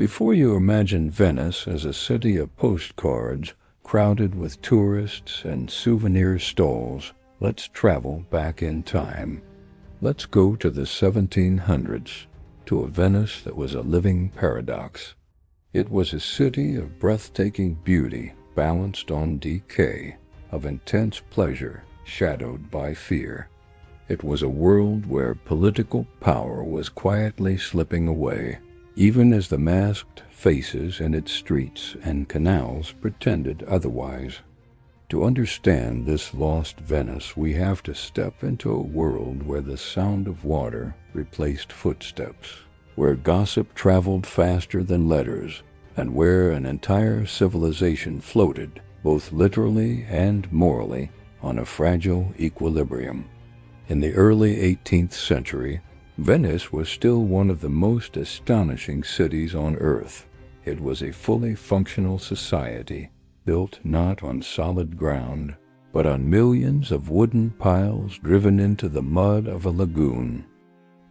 Before you imagine Venice as a city of postcards crowded with tourists and souvenir stalls, let's travel back in time. Let's go to the 1700s, to a Venice that was a living paradox. It was a city of breathtaking beauty balanced on decay, of intense pleasure shadowed by fear. It was a world where political power was quietly slipping away, even as the masked faces in its streets and canals pretended otherwise. To understand this lost Venice, we have to step into a world where the sound of water replaced footsteps, where gossip traveled faster than letters, and where an entire civilization floated, both literally and morally, on a fragile equilibrium. In the early 18th century, Venice was still one of the most astonishing cities on earth. It was a fully functional society, built not on solid ground, but on millions of wooden piles driven into the mud of a lagoon.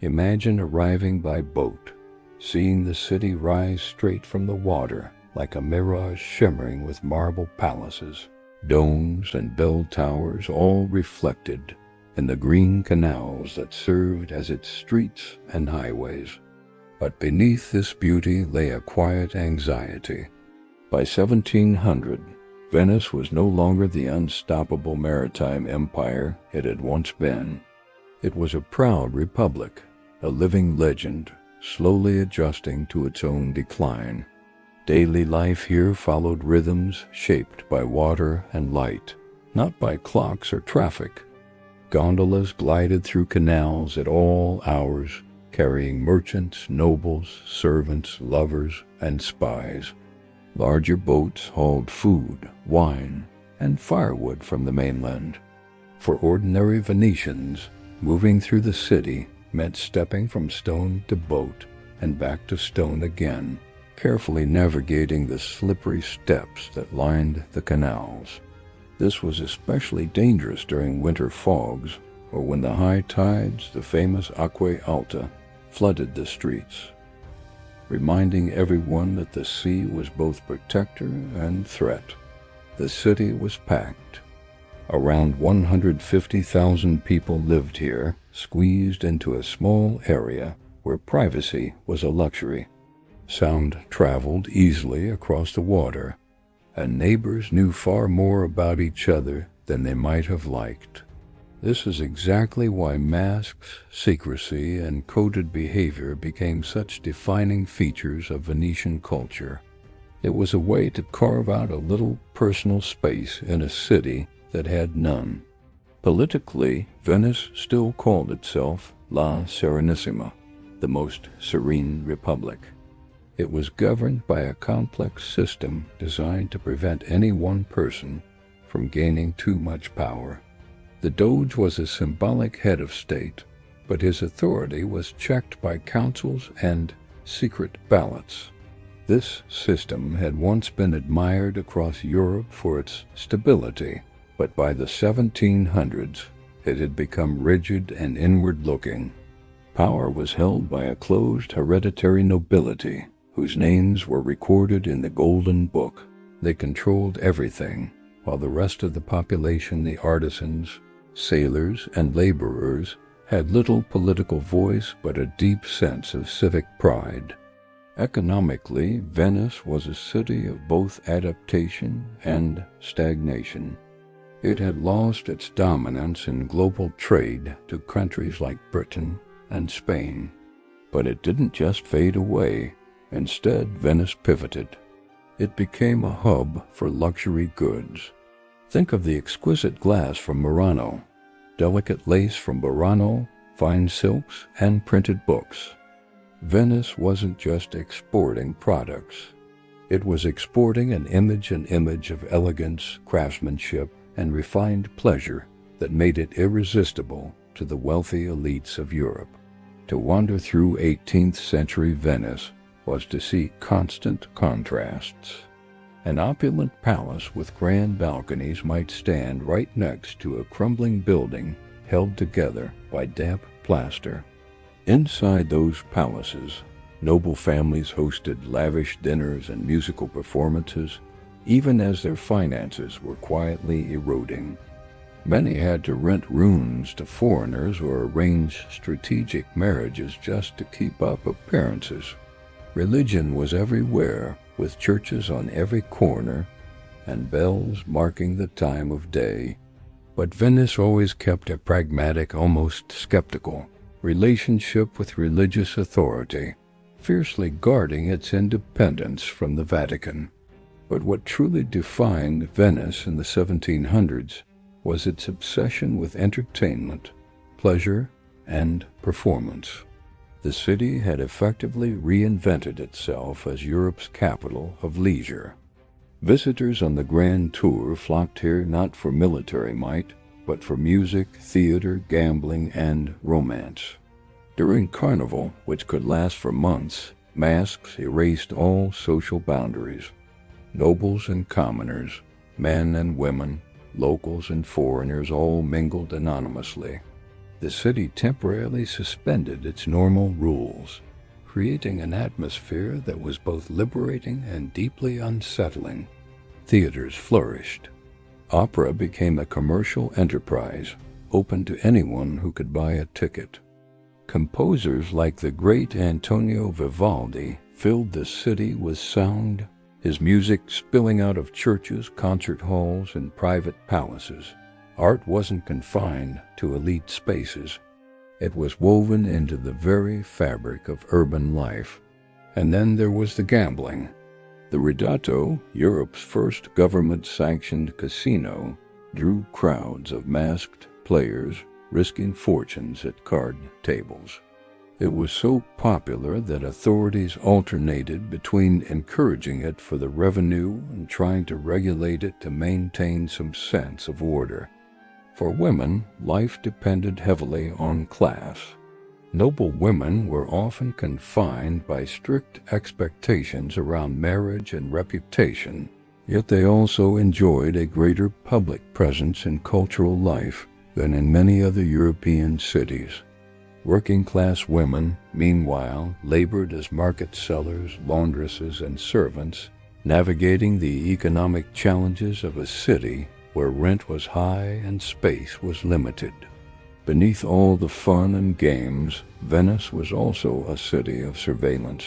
Imagine arriving by boat, seeing the city rise straight from the water like a mirage shimmering with marble palaces, domes and bell towers all reflected in the green canals that served as its streets and highways. But beneath this beauty lay a quiet anxiety. By 1700, Venice was no longer the unstoppable maritime empire it had once been. It was a proud republic, a living legend, slowly adjusting to its own decline. Daily life here followed rhythms shaped by water and light, not by clocks or traffic. Gondolas glided through canals at all hours, carrying merchants, nobles, servants, lovers, and spies. Larger boats hauled food, wine, and firewood from the mainland. For ordinary Venetians, moving through the city meant stepping from stone to boat and back to stone again, carefully navigating the slippery steps that lined the canals. This was especially dangerous during winter fogs, or when the high tides, the famous Acque Alta, flooded the streets, reminding everyone that the sea was both protector and threat. The city was packed. Around 150,000 people lived here, squeezed into a small area where privacy was a luxury. Sound traveled easily across the water, and neighbors knew far more about each other than they might have liked. This is exactly why masks, secrecy, and coded behavior became such defining features of Venetian culture. It was a way to carve out a little personal space in a city that had none. Politically, Venice still called itself La Serenissima, the most serene republic. It was governed by a complex system designed to prevent any one person from gaining too much power. The Doge was a symbolic head of state, but his authority was checked by councils and secret ballots. This system had once been admired across Europe for its stability, but by the 1700s it had become rigid and inward-looking. Power was held by a closed hereditary nobility, whose names were recorded in the Golden Book. They controlled everything, while the rest of the population, the artisans, sailors, and laborers, had little political voice but a deep sense of civic pride. Economically, Venice was a city of both adaptation and stagnation. It had lost its dominance in global trade to countries like Britain and Spain. But it didn't just fade away. Instead, Venice pivoted. It became a hub for luxury goods. Think of the exquisite glass from Murano, delicate lace from Burano, fine silks, and printed books. Venice wasn't just exporting products. It was exporting an image of elegance, craftsmanship, and refined pleasure that made it irresistible to the wealthy elites of Europe. To wander through 18th century Venice was to see constant contrasts. An opulent palace with grand balconies might stand right next to a crumbling building held together by damp plaster. Inside those palaces, Noble families hosted lavish dinners and musical performances, even as their finances were quietly eroding. Many had to rent rooms to foreigners or arrange strategic marriages just to keep up appearances. Religion was everywhere, with churches on every corner and bells marking the time of day. But Venice always kept a pragmatic, almost skeptical, relationship with religious authority, fiercely guarding its independence from the Vatican. But what truly defined Venice in the 1700s was its obsession with entertainment, pleasure, and performance. The city had effectively reinvented itself as Europe's capital of leisure. Visitors on the Grand Tour flocked here not for military might, but for music, theater, gambling, and romance. During Carnival, which could last for months, masks erased all social boundaries. Nobles and commoners, men and women, locals and foreigners all mingled anonymously. The city temporarily suspended its normal rules, creating an atmosphere that was both liberating and deeply unsettling. Theaters flourished. Opera became a commercial enterprise, open to anyone who could buy a ticket. Composers like the great Antonio Vivaldi filled the city with sound, his music spilling out of churches, concert halls, and private palaces. Art wasn't confined to elite spaces. It was woven into the very fabric of urban life. And then there was the gambling. The Rialto, Europe's first government-sanctioned casino, drew crowds of masked players risking fortunes at card tables. It was so popular that authorities alternated between encouraging it for the revenue and trying to regulate it to maintain some sense of order. For women, life depended heavily on class. Noble women were often confined by strict expectations around marriage and reputation, yet they also enjoyed a greater public presence in cultural life than in many other European cities. Working-class women, meanwhile, labored as market sellers, laundresses, and servants, navigating the economic challenges of a city where rent was high and space was limited. Beneath all the fun and games, Venice was also a city of surveillance.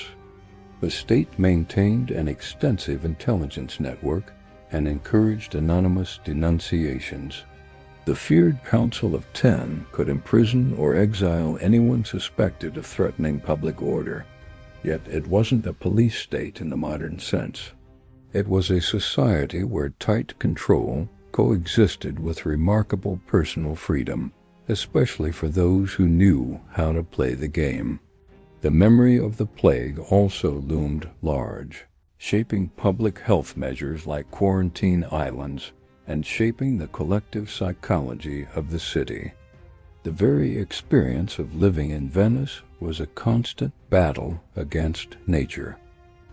The state maintained an extensive intelligence network and encouraged anonymous denunciations. The feared Council of 10 could imprison or exile anyone suspected of threatening public order. Yet it wasn't a police state in the modern sense. It was a society where tight control coexisted with remarkable personal freedom, especially for those who knew how to play the game. The memory of the plague also loomed large, shaping public health measures like quarantine islands and shaping the collective psychology of the city. The very experience of living in Venice was a constant battle against nature.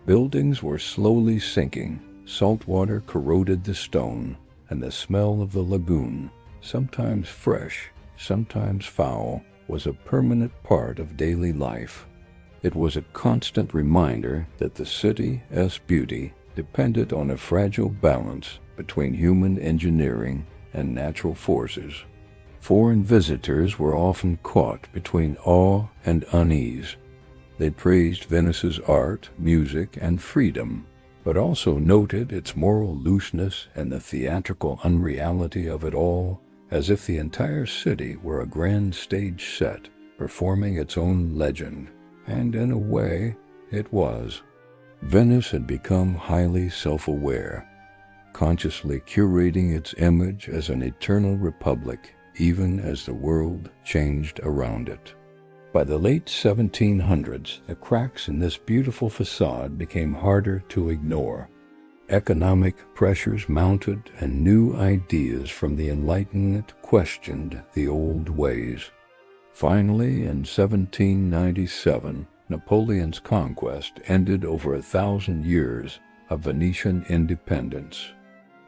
Buildings were slowly sinking, salt water corroded the stone, and the smell of the lagoon, sometimes fresh, sometimes foul, was a permanent part of daily life. It was a constant reminder that the city's beauty depended on a fragile balance between human engineering and natural forces. Foreign visitors were often caught between awe and unease. They praised Venice's art, music, and freedom, but also noted its moral looseness and the theatrical unreality of it all, as if the entire city were a grand stage set, performing its own legend. And in a way, it was. Venice had become highly self-aware, consciously curating its image as an eternal republic, even as the world changed around it. By the late 1700s, the cracks in this beautiful facade became harder to ignore. Economic pressures mounted, and new ideas from the Enlightenment questioned the old ways. Finally, in 1797, Napoleon's conquest ended over 1,000 years of Venetian independence.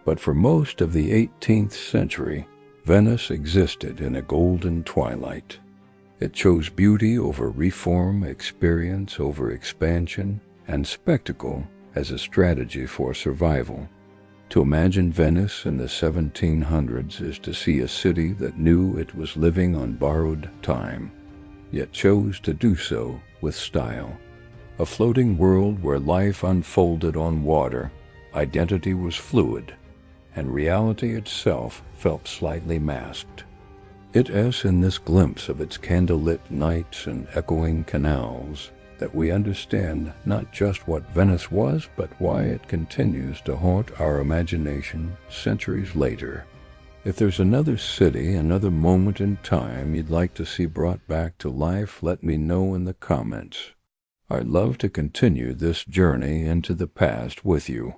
But for most of the 18th century, Venice existed in a golden twilight. It chose beauty over reform, experience over expansion, and spectacle as a strategy for survival. To imagine Venice in the 1700s is to see a city that knew it was living on borrowed time, yet chose to do so with style. A floating world where life unfolded on water, identity was fluid, and reality itself felt slightly masked. It is in this glimpse of its candlelit nights and echoing canals that we understand not just what Venice was, but why it continues to haunt our imagination centuries later. If there's another city, another moment in time you'd like to see brought back to life, let me know in the comments. I'd love to continue this journey into the past with you.